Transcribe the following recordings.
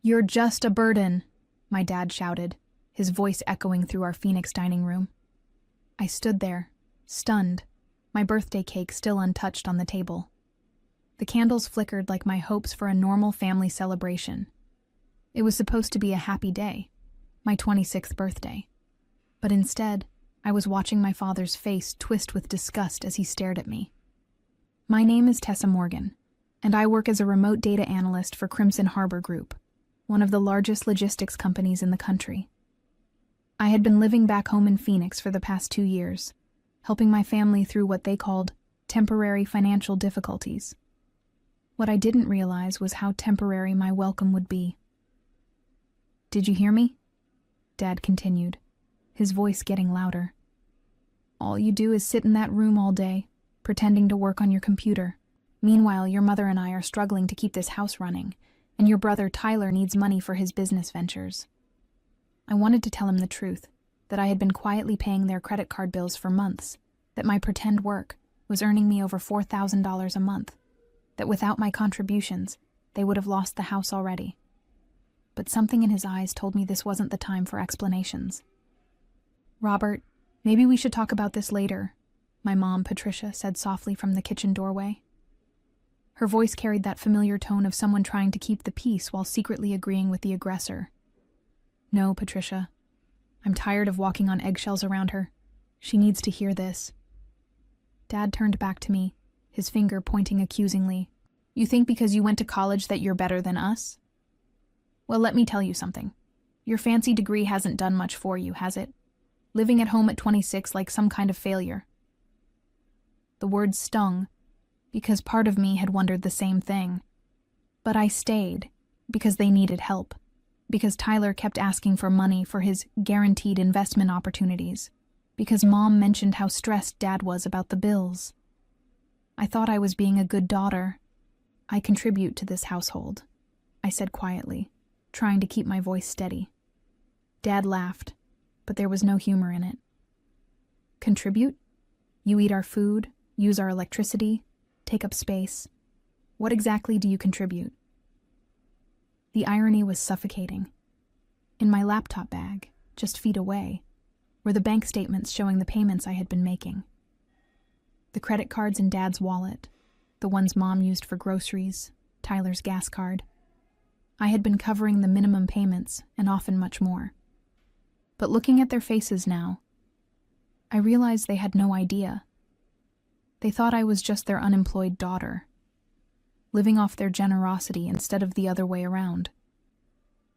"You're just a burden," my dad shouted, his voice echoing through our Phoenix dining room. I stood there, stunned, my birthday cake still untouched on the table. The candles flickered like my hopes for a normal family celebration. It was supposed to be a happy day, my 26th birthday. But instead, I was watching my father's face twist with disgust as he stared at me. "My name is Tessa Morgan, and I work as a remote data analyst for Crimson Harbor Group, one of the largest logistics companies in the country. I had been living back home in Phoenix for the past 2 years, helping my family through what they called temporary financial difficulties. What I didn't realize was how temporary my welcome would be." "Did you hear me?" Dad continued, his voice getting louder. "All you do is sit in that room all day, pretending to work on your computer. Meanwhile, your mother and I are struggling to keep this house running, and your brother Tyler needs money for his business ventures." I wanted to tell him the truth, that I had been quietly paying their credit card bills for months, that my pretend work was earning me over $4,000 a month, that without my contributions, they would have lost the house already. But something in his eyes told me this wasn't the time for explanations. "Robert, maybe we should talk about this later," my mom, Patricia, said softly from the kitchen doorway. Her voice carried that familiar tone of someone trying to keep the peace while secretly agreeing with the aggressor. "No, Patricia. I'm tired of walking on eggshells around her. She needs to hear this." Dad turned back to me, his finger pointing accusingly. "You think because you went to college that you're better than us? Well, let me tell you something. Your fancy degree hasn't done much for you, has it? Living at home at 26 like some kind of failure." The words stung, because part of me had wondered the same thing. But I stayed, because they needed help, because Tyler kept asking for money for his guaranteed investment opportunities, because Mom mentioned how stressed Dad was about the bills. I thought I was being a good daughter. "I contribute to this household," I said quietly, trying to keep my voice steady. Dad laughed, but there was no humor in it. "Contribute? You eat our food, use our electricity, take up space. What exactly do you contribute?" The irony was suffocating. In my laptop bag, just feet away, were the bank statements showing the payments I had been making. The credit cards in Dad's wallet, the ones Mom used for groceries, Tyler's gas card. I had been covering the minimum payments and often much more. But looking at their faces now, I realized they had no idea. They thought I was just their unemployed daughter, living off their generosity instead of the other way around.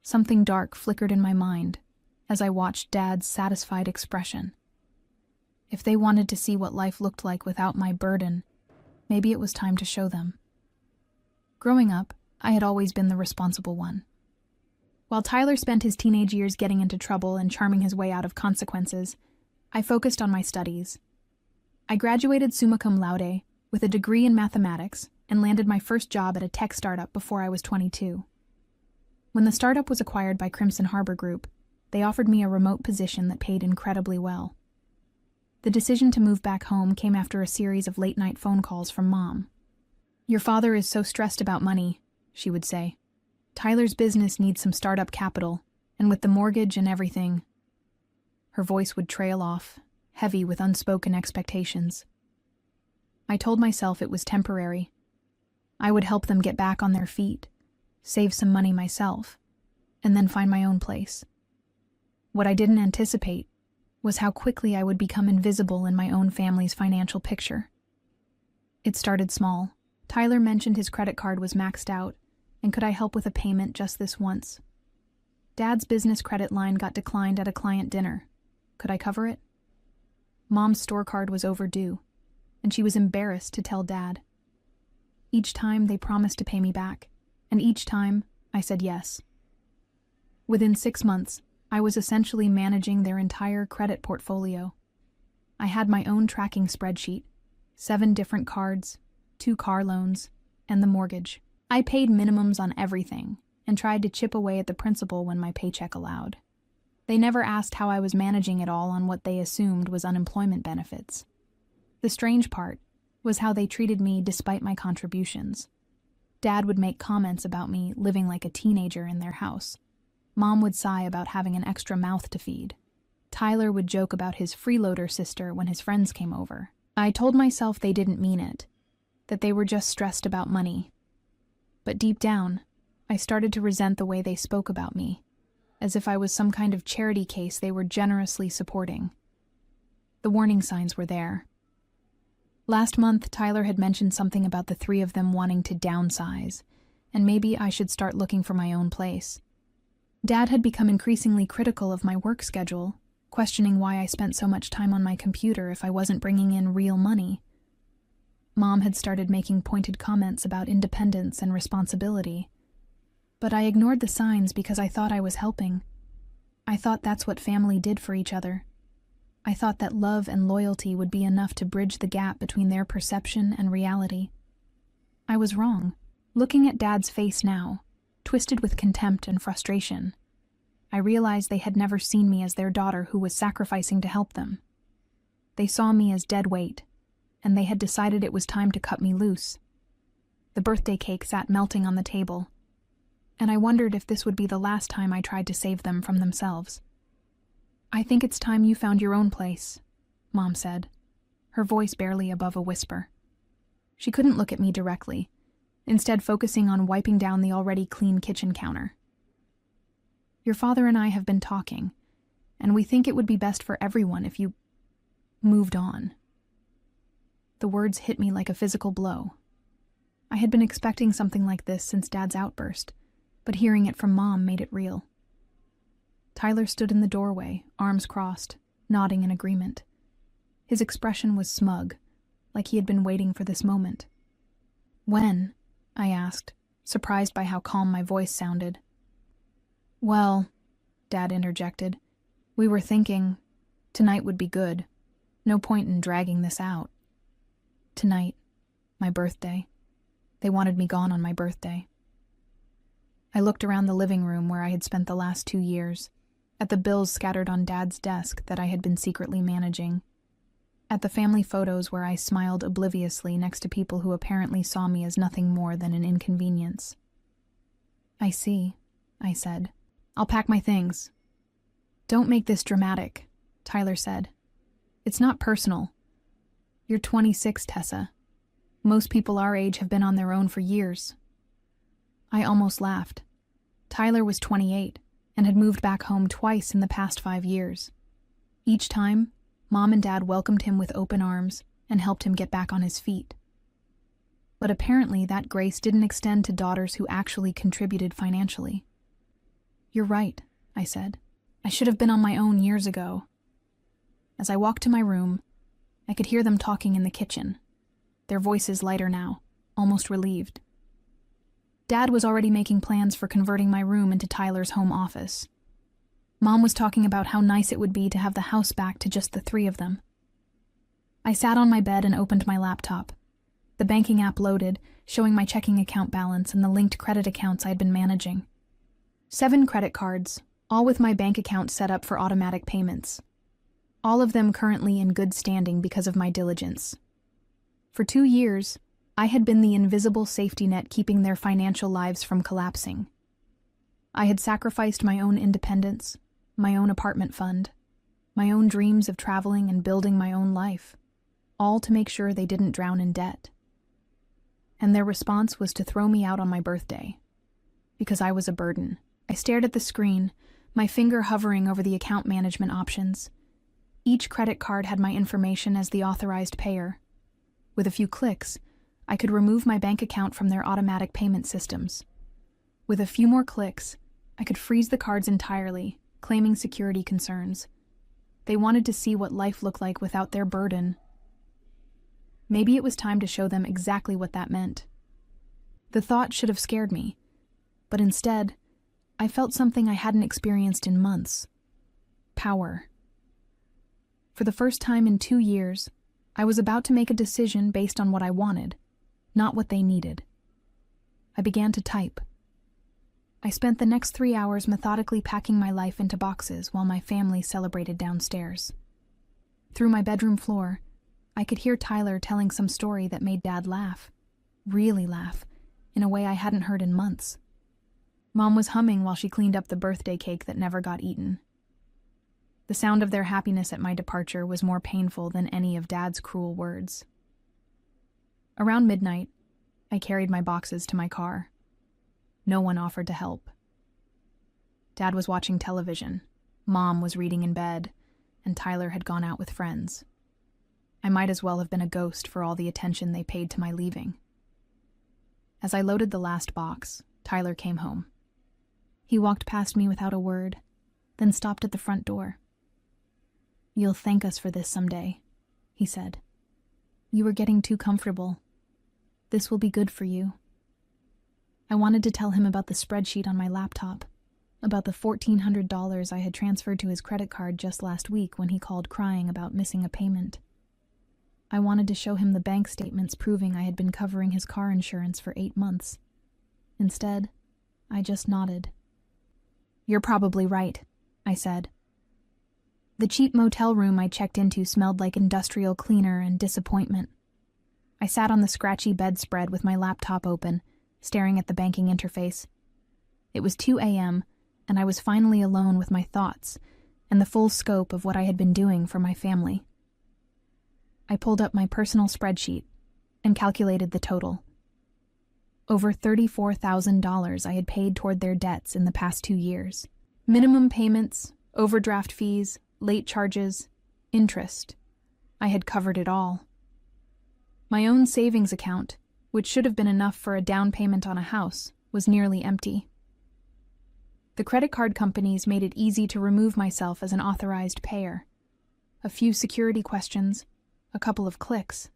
Something dark flickered in my mind as I watched Dad's satisfied expression. If they wanted to see what life looked like without my burden, maybe it was time to show them. Growing up, I had always been the responsible one. While Tyler spent his teenage years getting into trouble and charming his way out of consequences, I focused on my studies. I graduated summa cum laude with a degree in mathematics and landed my first job at a tech startup before I was 22. When the startup was acquired by Crimson Harbor Group, they offered me a remote position that paid incredibly well. The decision to move back home came after a series of late-night phone calls from Mom. "Your father is so stressed about money," she would say. "Tyler's business needs some startup capital, and with the mortgage and everything..." Her voice would trail off, heavy with unspoken expectations. I told myself it was temporary. I would help them get back on their feet, save some money myself, and then find my own place. What I didn't anticipate was how quickly I would become invisible in my own family's financial picture. It started small. Tyler mentioned his credit card was maxed out, and could I help with a payment just this once? Dad's business credit line got declined at a client dinner. Could I cover it? Mom's store card was overdue, and she was embarrassed to tell Dad. Each time they promised to pay me back, and each time I said yes. Within 6 months, I was essentially managing their entire credit portfolio. I had my own tracking spreadsheet, 7 different cards, 2 car loans, and the mortgage. I paid minimums on everything and tried to chip away at the principal when my paycheck allowed. They never asked how I was managing it all on what they assumed was unemployment benefits. The strange part was how they treated me despite my contributions. Dad would make comments about me living like a teenager in their house. Mom would sigh about having an extra mouth to feed. Tyler would joke about his freeloader sister when his friends came over. I told myself they didn't mean it, that they were just stressed about money. But deep down, I started to resent the way they spoke about me, as if I was some kind of charity case they were generously supporting. The warning signs were there. Last month, Tyler had mentioned something about the three of them wanting to downsize, and maybe I should start looking for my own place. Dad had become increasingly critical of my work schedule, questioning why I spent so much time on my computer if I wasn't bringing in real money. Mom had started making pointed comments about independence and responsibility. But I ignored the signs because I thought I was helping. I thought that's what family did for each other. I thought that love and loyalty would be enough to bridge the gap between their perception and reality. I was wrong. Looking at Dad's face now, twisted with contempt and frustration, I realized they had never seen me as their daughter who was sacrificing to help them. They saw me as dead weight, and they had decided it was time to cut me loose. The birthday cake sat melting on the table, and I wondered if this would be the last time I tried to save them from themselves. "I think it's time you found your own place," Mom said, her voice barely above a whisper. She couldn't look at me directly, instead focusing on wiping down the already clean kitchen counter. "Your father and I have been talking, and we think it would be best for everyone if you moved on." The words hit me like a physical blow. I had been expecting something like this since Dad's outburst, but hearing it from Mom made it real. Tyler stood in the doorway, arms crossed, nodding in agreement. His expression was smug, like he had been waiting for this moment. "When?" I asked, surprised by how calm my voice sounded. "Well," Dad interjected, "we were thinking tonight would be good. No point in dragging this out." Tonight, my birthday. They wanted me gone on my birthday. I looked around the living room where I had spent the last 2 years, at the bills scattered on Dad's desk that I had been secretly managing, at the family photos where I smiled obliviously next to people who apparently saw me as nothing more than an inconvenience. "I see," I said. "I'll pack my things." "Don't make this dramatic," Tyler said. "It's not personal. You're 26, Tessa. Most people our age have been on their own for years." I almost laughed. Tyler was 28 and had moved back home twice in the past 5 years. Each time, Mom and Dad welcomed him with open arms and helped him get back on his feet. But apparently that grace didn't extend to daughters who actually contributed financially. "You're right," I said. "I should have been on my own years ago." As I walked to my room, I could hear them talking in the kitchen, their voices lighter now, almost relieved. Dad was already making plans for converting my room into Tyler's home office. Mom was talking about how nice it would be to have the house back to just the 3 of them. I sat on my bed and opened my laptop. The banking app loaded, showing my checking account balance and the linked credit accounts I'd been managing. 7 credit cards, all with my bank account set up for automatic payments. All of them currently in good standing because of my diligence. For 2 years, I had been the invisible safety net keeping their financial lives from collapsing. I had sacrificed my own independence, my own apartment fund, my own dreams of traveling and building my own life, all to make sure they didn't drown in debt. And their response was to throw me out on my birthday, because I was a burden. I stared at the screen, my finger hovering over the account management options. Each credit card had my information as the authorized payer. With a few clicks, I could remove my bank account from their automatic payment systems. With a few more clicks, I could freeze the cards entirely, claiming security concerns. They wanted to see what life looked like without their burden. Maybe it was time to show them exactly what that meant. The thought should have scared me, but instead, I felt something I hadn't experienced in months. Power. For the first time in 2 years, I was about to make a decision based on what I wanted, not what they needed. I began to type. I spent the next 3 hours methodically packing my life into boxes while my family celebrated downstairs. Through my bedroom floor, I could hear Tyler telling some story that made Dad laugh, really laugh, in a way I hadn't heard in months. Mom was humming while she cleaned up the birthday cake that never got eaten. The sound of their happiness at my departure was more painful than any of Dad's cruel words. Around midnight, I carried my boxes to my car. No one offered to help. Dad was watching television, Mom was reading in bed, and Tyler had gone out with friends. I might as well have been a ghost for all the attention they paid to my leaving. As I loaded the last box, Tyler came home. He walked past me without a word, then stopped at the front door. "You'll thank us for this someday," he said. "You were getting too comfortable. This will be good for you." I wanted to tell him about the spreadsheet on my laptop, about the $1,400 I had transferred to his credit card just last week when he called crying about missing a payment. I wanted to show him the bank statements proving I had been covering his car insurance for 8 months. Instead, I just nodded. "You're probably right," I said. The cheap motel room I checked into smelled like industrial cleaner and disappointment. I sat on the scratchy bedspread with my laptop open, staring at the banking interface. It was 2 a.m., and I was finally alone with my thoughts and the full scope of what I had been doing for my family. I pulled up my personal spreadsheet and calculated the total. Over $34,000 I had paid toward their debts in the past 2 years. Minimum payments, overdraft fees, late charges, interest. I had covered it all. My own savings account, which should have been enough for a down payment on a house, was nearly empty. The credit card companies made it easy to remove myself as an authorized payer. A few security questions, a couple of clicks,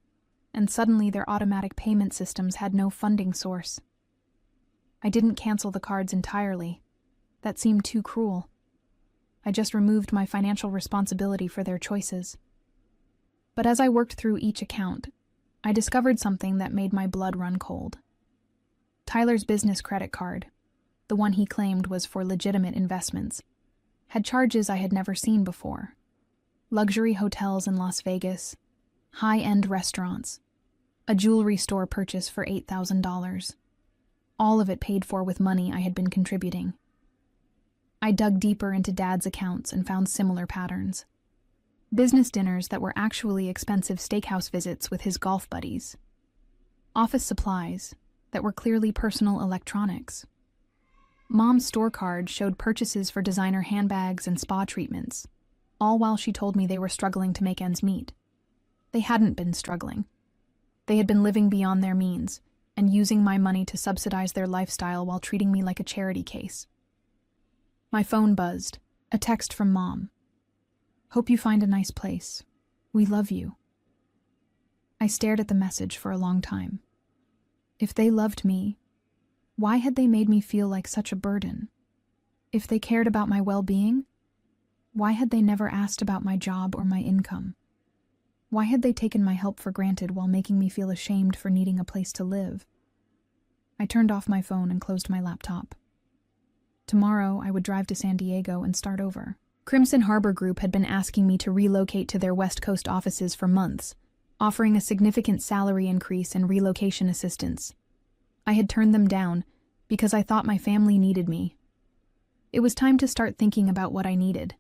and suddenly their automatic payment systems had no funding source. I didn't cancel the cards entirely. That seemed too cruel. I just removed my financial responsibility for their choices. But as I worked through each account, I discovered something that made my blood run cold. Tyler's business credit card, the one he claimed was for legitimate investments, had charges I had never seen before. Luxury hotels in Las Vegas, high-end restaurants, a jewelry store purchase for $8,000. All of it paid for with money I had been contributing. I dug deeper into Dad's accounts and found similar patterns. Business dinners that were actually expensive steakhouse visits with his golf buddies. Office supplies that were clearly personal electronics. Mom's store card showed purchases for designer handbags and spa treatments, all while she told me they were struggling to make ends meet. They hadn't been struggling. They had been living beyond their means and using my money to subsidize their lifestyle while treating me like a charity case. My phone buzzed, a text from Mom. "Hope you find a nice place. We love you." I stared at the message for a long time. If they loved me, why had they made me feel like such a burden? If they cared about my well-being, why had they never asked about my job or my income? Why had they taken my help for granted while making me feel ashamed for needing a place to live? I turned off my phone and closed my laptop. Tomorrow, I would drive to San Diego and start over. Crimson Harbor Group had been asking me to relocate to their West Coast offices for months, offering a significant salary increase and relocation assistance. I had turned them down because I thought my family needed me. It was time to start thinking about what I needed.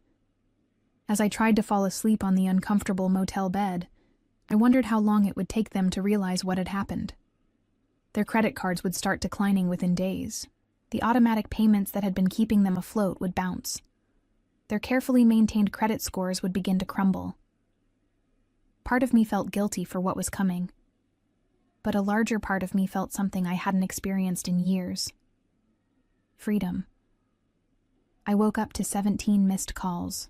As I tried to fall asleep on the uncomfortable motel bed, I wondered how long it would take them to realize what had happened. Their credit cards would start declining within days. The automatic payments that had been keeping them afloat would bounce. Their carefully maintained credit scores would begin to crumble. Part of me felt guilty for what was coming, but a larger part of me felt something I hadn't experienced in years. Freedom. I woke up to 17 missed calls.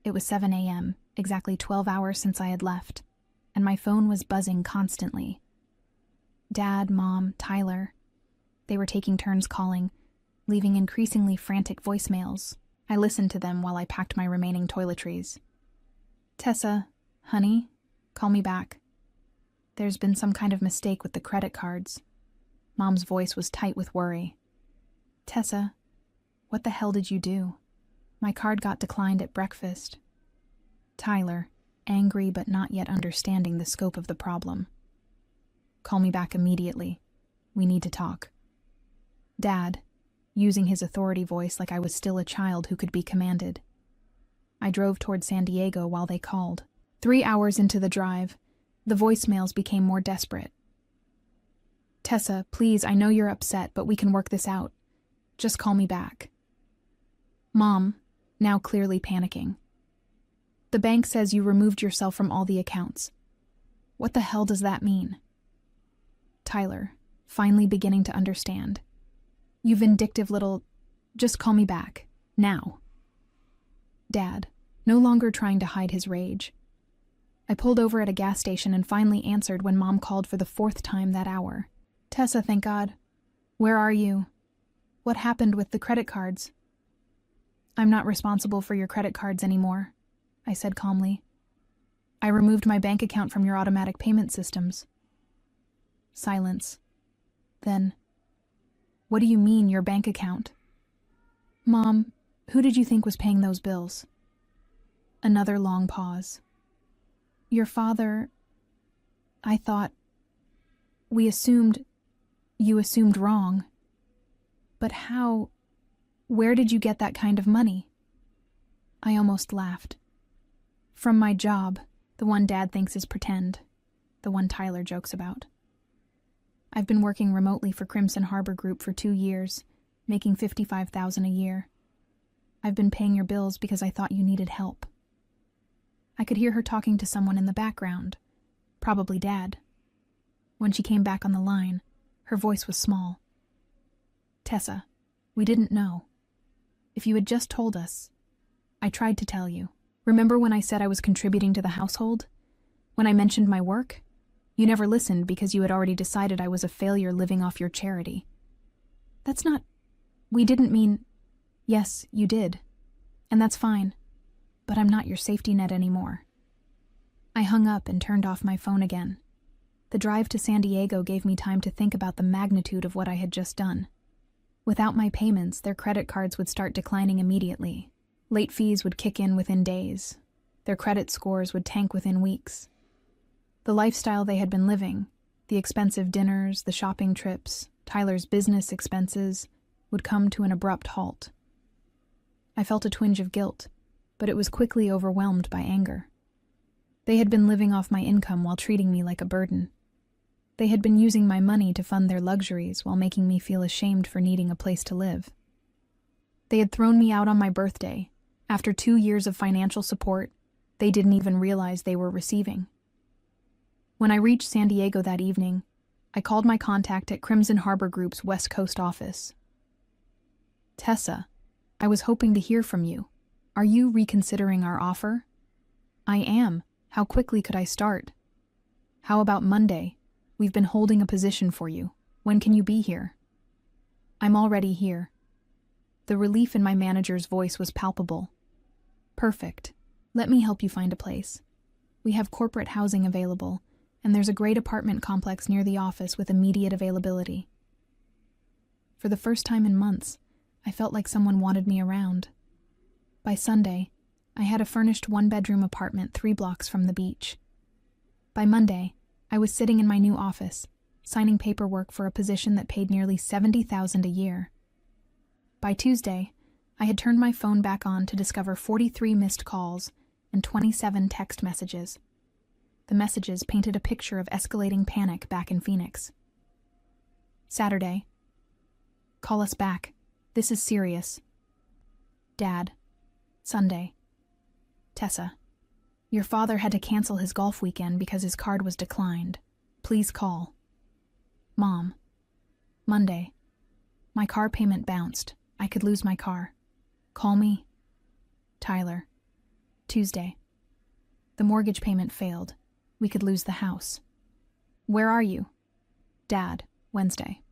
It was 7 a.m., exactly 12 hours since I had left, and my phone was buzzing constantly. Dad, Mom, Tyler. They were taking turns calling, leaving increasingly frantic voicemails. I listened to them while I packed my remaining toiletries. "Tessa, honey, call me back. There's been some kind of mistake with the credit cards." Mom's voice was tight with worry. "Tessa, what the hell did you do? My card got declined at breakfast." Tyler, angry but not yet understanding the scope of the problem. "Call me back immediately. We need to talk." Dad, using his authority voice like I was still a child who could be commanded. I drove toward San Diego while they called. 3 hours into the drive, the voicemails became more desperate. Tessa, please, I know you're upset, but we can work this out. Just call me back. Mom, now clearly panicking. The bank says you removed yourself from all the accounts. What the hell does that mean? Tyler, finally beginning to understand. You vindictive little... Just call me back. Now. Dad, no longer trying to hide his rage. I pulled over at a gas station and finally answered when Mom called for the 4th time that hour. Tessa, thank God. Where are you? What happened with the credit cards? I'm not responsible for your credit cards anymore, I said calmly. I removed my bank account from your automatic payment systems. Silence. Then, what do you mean, your bank account? Mom, who did you think was paying those bills? Another long pause. Your father... I thought... We assumed... You assumed wrong. But how... Where did you get that kind of money? I almost laughed. From my job, the one Dad thinks is pretend, the one Tyler jokes about. I've been working remotely for Crimson Harbor Group for 2 years, making $55,000 a year. I've been paying your bills because I thought you needed help. I could hear her talking to someone in the background, probably Dad. When she came back on the line, her voice was small. Tessa, we didn't know. If you had just told us. I tried to tell you. Remember when I said I was contributing to the household? When I mentioned my work? You never listened because you had already decided I was a failure living off your charity. That's not... We didn't mean... Yes, you did. And that's fine. But I'm not your safety net anymore. I hung up and turned off my phone again. The drive to San Diego gave me time to think about the magnitude of what I had just done. Without my payments, their credit cards would start declining immediately. Late fees would kick in within days. Their credit scores would tank within weeks. The lifestyle they had been living, the expensive dinners, the shopping trips, Tyler's business expenses, would come to an abrupt halt. I felt a twinge of guilt, but it was quickly overwhelmed by anger. They had been living off my income while treating me like a burden. They had been using my money to fund their luxuries while making me feel ashamed for needing a place to live. They had thrown me out on my birthday. After 2 years of financial support, they didn't even realize they were receiving. When I reached San Diego that evening, I called my contact at Crimson Harbor Group's West Coast office. Tessa, I was hoping to hear from you. Are you reconsidering our offer? I am. How quickly could I start? How about Monday? We've been holding a position for you. When can you be here? I'm already here. The relief in my manager's voice was palpable. Perfect. Let me help you find a place. We have corporate housing available, and there's a great apartment complex near the office with immediate availability. For the first time in months, I felt like someone wanted me around. By Sunday, I had a furnished 1-bedroom apartment 3 blocks from the beach. By Monday, I was sitting in my new office, signing paperwork for a position that paid nearly $70,000 a year. By Tuesday, I had turned my phone back on to discover 43 missed calls and 27 text messages. The messages painted a picture of escalating panic back in Phoenix. Saturday. Call us back. This is serious. Dad. Sunday. Tessa. Your father had to cancel his golf weekend because his card was declined. Please call. Mom. Monday. My car payment bounced. I could lose my car. Call me. Tyler. Tuesday. The mortgage payment failed. We could lose the house. Where are you? Dad. Wednesday.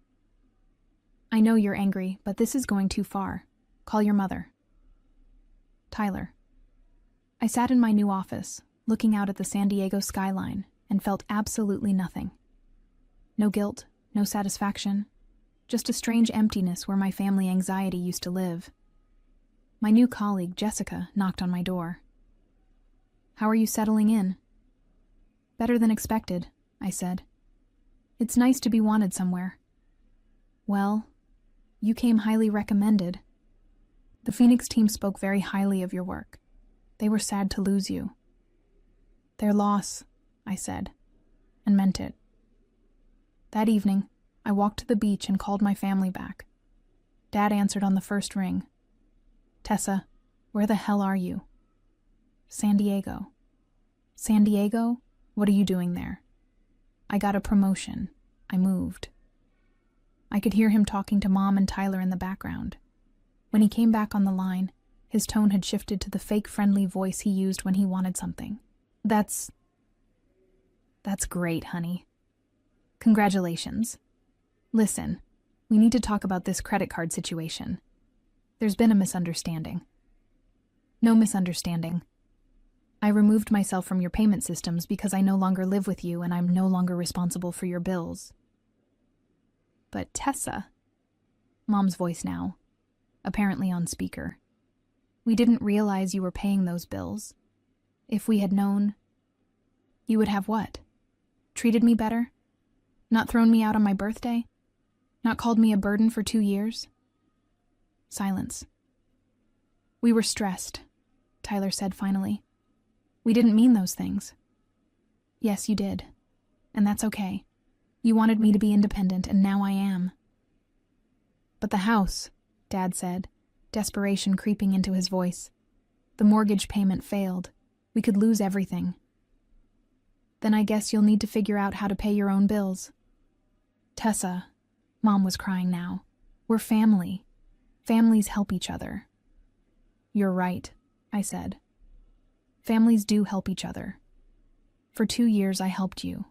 I know you're angry, but this is going too far. Call your mother. Tyler. I sat in my new office, looking out at the San Diego skyline, and felt absolutely nothing. No guilt, no satisfaction, just a strange emptiness where my family anxiety used to live. My new colleague, Jessica, knocked on my door. How are you settling in? Better than expected, I said. It's nice to be wanted somewhere. Well, You came highly recommended. The Phoenix team spoke very highly of your work. They were sad to lose you. Their loss, I said, and meant it. That evening, I walked to the beach and called my family back. Dad answered on the first ring. Tessa, where the hell are you? San Diego. San Diego? What are you doing there? I got a promotion. I moved. I could hear him talking to Mom and Tyler in the background. When he came back on the line, his tone had shifted to the fake friendly voice he used when he wanted something. That's great, honey. Congratulations. Listen, we need to talk about this credit card situation. There's been a misunderstanding. No misunderstanding. I removed myself from your payment systems because I no longer live with you and I'm no longer responsible for your bills. But Tessa, Mom's voice now, apparently on speaker. We didn't realize you were paying those bills. If we had known, you would have what? Treated me better? Not thrown me out on my birthday? Not called me a burden for 2 years? Silence. We were stressed, Tyler said finally. We didn't mean those things. Yes, you did. And that's okay. You wanted me to be independent, and now I am. But the house, Dad said, desperation creeping into his voice. The mortgage payment failed. We could lose everything. Then I guess you'll need to figure out how to pay your own bills. Tessa, Mom was crying now. We're family. Families help each other. You're right, I said. Families do help each other. For 2 years I helped you.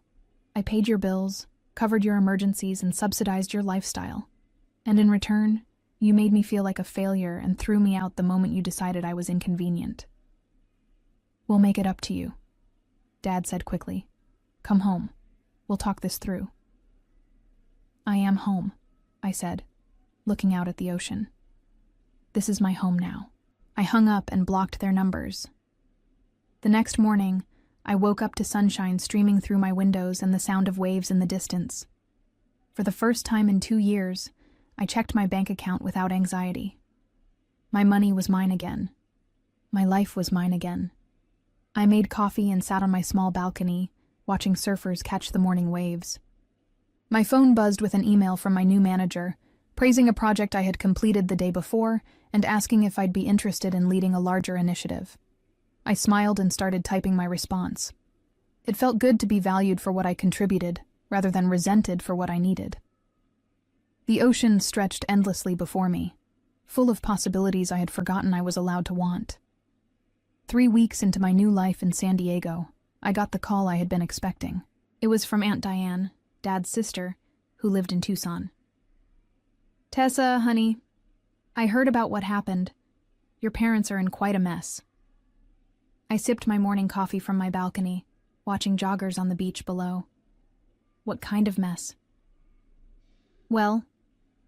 I paid your bills, covered your emergencies, and subsidized your lifestyle. And in return, you made me feel like a failure and threw me out the moment you decided I was inconvenient. We'll make it up to you, Dad said quickly. Come home. We'll talk this through. I am home, I said, looking out at the ocean. This is my home now. I hung up and blocked their numbers. The next morning, I woke up to sunshine streaming through my windows and the sound of waves in the distance. For the first time in 2 years, I checked my bank account without anxiety. My money was mine again. My life was mine again. I made coffee and sat on my small balcony, watching surfers catch the morning waves. My phone buzzed with an email from my new manager, praising a project I had completed the day before and asking if I'd be interested in leading a larger initiative. I smiled and started typing my response. It felt good to be valued for what I contributed, rather than resented for what I needed. The ocean stretched endlessly before me, full of possibilities I had forgotten I was allowed to want. 3 weeks into my new life in San Diego, I got the call I had been expecting. It was from Aunt Diane, Dad's sister, who lived in Tucson. Tessa, honey, I heard about what happened. Your parents are in quite a mess. I sipped my morning coffee from my balcony, watching joggers on the beach below. What kind of mess? Well,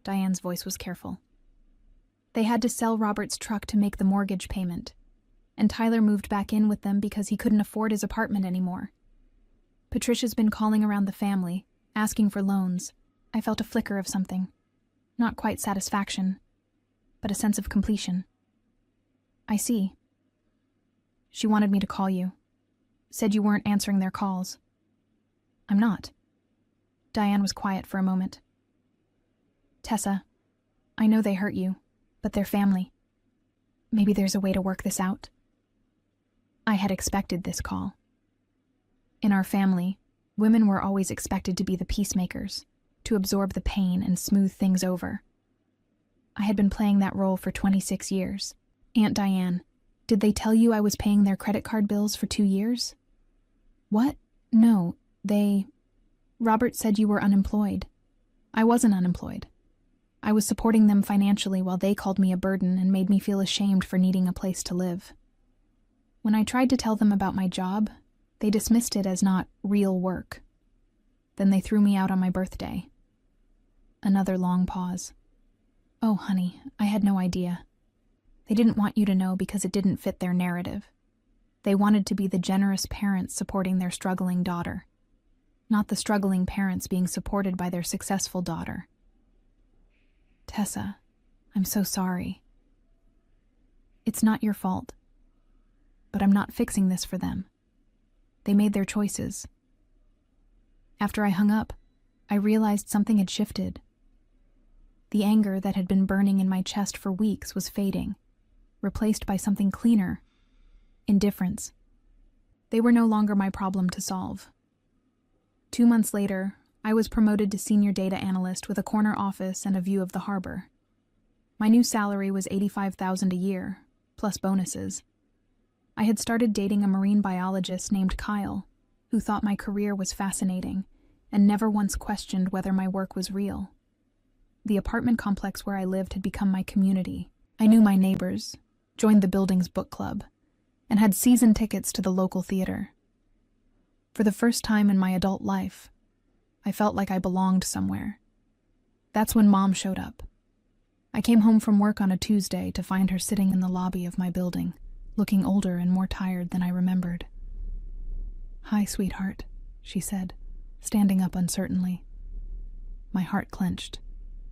Diane's voice was careful. They had to sell Robert's truck to make the mortgage payment, and Tyler moved back in with them because he couldn't afford his apartment anymore. Patricia's been calling around the family, asking for loans. I felt a flicker of something. Not quite satisfaction, but a sense of completion. I see. She wanted me to call you. Said you weren't answering their calls. I'm not. Diane was quiet for a moment. Tessa, I know they hurt you, but they're family. Maybe there's a way to work this out. I had expected this call. In our family, women were always expected to be the peacemakers, to absorb the pain and smooth things over. I had been playing that role for 26 years. Aunt Diane, did they tell you I was paying their credit card bills for 2 years? What? No, Robert said you were unemployed. I wasn't unemployed. I was supporting them financially while they called me a burden and made me feel ashamed for needing a place to live. When I tried to tell them about my job, they dismissed it as not real work. Then they threw me out on my birthday. Another long pause. Oh, honey, I had no idea. They didn't want you to know because it didn't fit their narrative. They wanted to be the generous parents supporting their struggling daughter, not the struggling parents being supported by their successful daughter. Tessa, I'm so sorry. It's not your fault. But I'm not fixing this for them. They made their choices. After I hung up, I realized something had shifted. The anger that had been burning in my chest for weeks was fading, replaced by something cleaner: indifference. They were no longer my problem to solve. 2 months later, I was promoted to senior data analyst with a corner office and a view of the harbor. My new salary was $85,000 a year, plus bonuses. I had started dating a marine biologist named Kyle, who thought my career was fascinating and never once questioned whether my work was real. The apartment complex where I lived had become my community. I knew my neighbors, joined the building's book club, and had season tickets to the local theater. For the first time in my adult life, I felt like I belonged somewhere. That's when Mom showed up. I came home from work on a Tuesday to find her sitting in the lobby of my building, looking older and more tired than I remembered. "Hi, sweetheart," she said, standing up uncertainly. My heart clenched,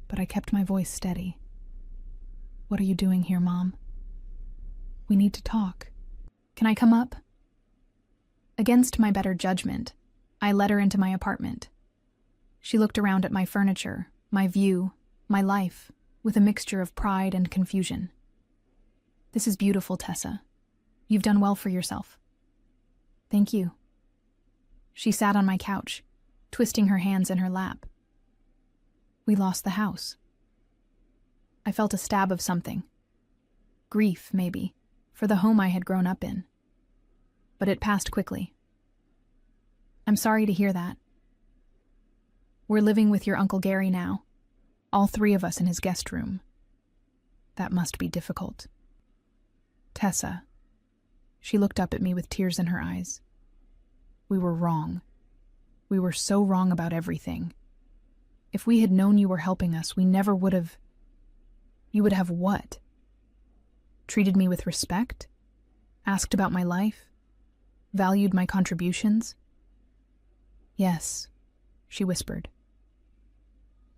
but I kept my voice steady. "What are you doing here, Mom?" "We need to talk. Can I come up?" Against my better judgment, I led her into my apartment. She looked around at my furniture, my view, my life, with a mixture of pride and confusion. "This is beautiful, Tessa. You've done well for yourself." "Thank you." She sat on my couch, twisting her hands in her lap. "We lost the house." I felt a stab of something. Grief, maybe, for the home I had grown up in. But it passed quickly. "I'm sorry to hear that. We're living with your Uncle Gary now, all 3 of us in his guest room. That must be difficult." "Tessa." She looked up at me with tears in her eyes. "We were wrong. We were so wrong about everything. If we had known you were helping us, we never would have..." "You would have what? Treated me with respect? Asked about my life? Valued my contributions?" "Yes," she whispered.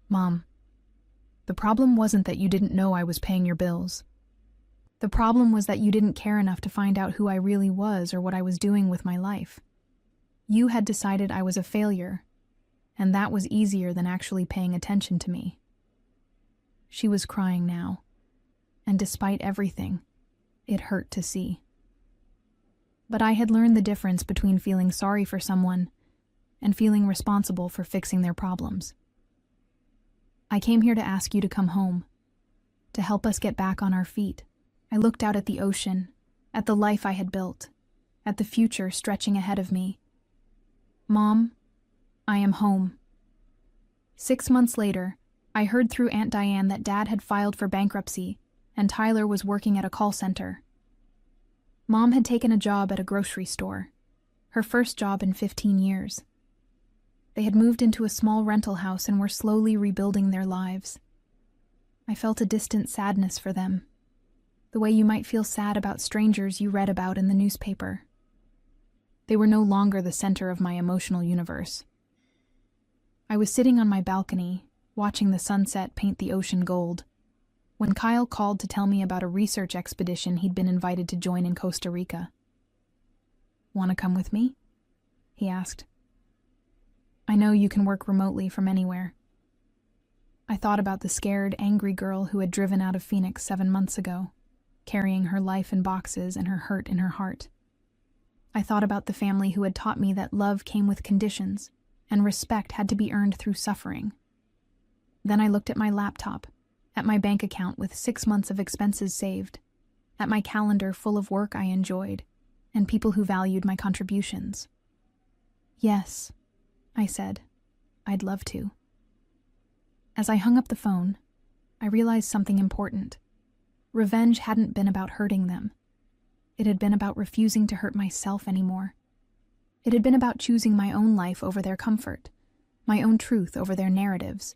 "Mom, the problem wasn't that you didn't know I was paying your bills. The problem was that you didn't care enough to find out who I really was or what I was doing with my life. You had decided I was a failure, and that was easier than actually paying attention to me." She was crying now, and despite everything, it hurt to see. But I had learned the difference between feeling sorry for someone and feeling responsible for fixing their problems. "I came here to ask you to come home, to help us get back on our feet." I looked out at the ocean, at the life I had built, at the future stretching ahead of me. "Mom, I am home." 6 months later, I heard through Aunt Diane that Dad had filed for bankruptcy and Tyler was working at a call center. Mom had taken a job at a grocery store, her first job in 15 years. They had moved into a small rental house and were slowly rebuilding their lives. I felt a distant sadness for them, the way you might feel sad about strangers you read about in the newspaper. They were no longer the center of my emotional universe. I was sitting on my balcony, watching the sunset paint the ocean gold, when Kyle called to tell me about a research expedition he'd been invited to join in Costa Rica. "Want to come with me?" he asked. "I know you can work remotely from anywhere." I thought about the scared, angry girl who had driven out of Phoenix 7 months ago, carrying her life in boxes and her hurt in her heart. I thought about the family who had taught me that love came with conditions and respect had to be earned through suffering. Then I looked at my laptop, at my bank account with 6 months of expenses saved, at my calendar full of work I enjoyed, and people who valued my contributions. "Yes," I said, "I'd love to." As I hung up the phone, I realized something important. Revenge hadn't been about hurting them. It had been about refusing to hurt myself anymore. It had been about choosing my own life over their comfort, my own truth over their narratives,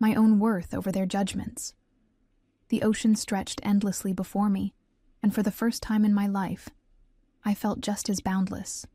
my own worth over their judgments. The ocean stretched endlessly before me, and for the first time in my life, I felt just as boundless.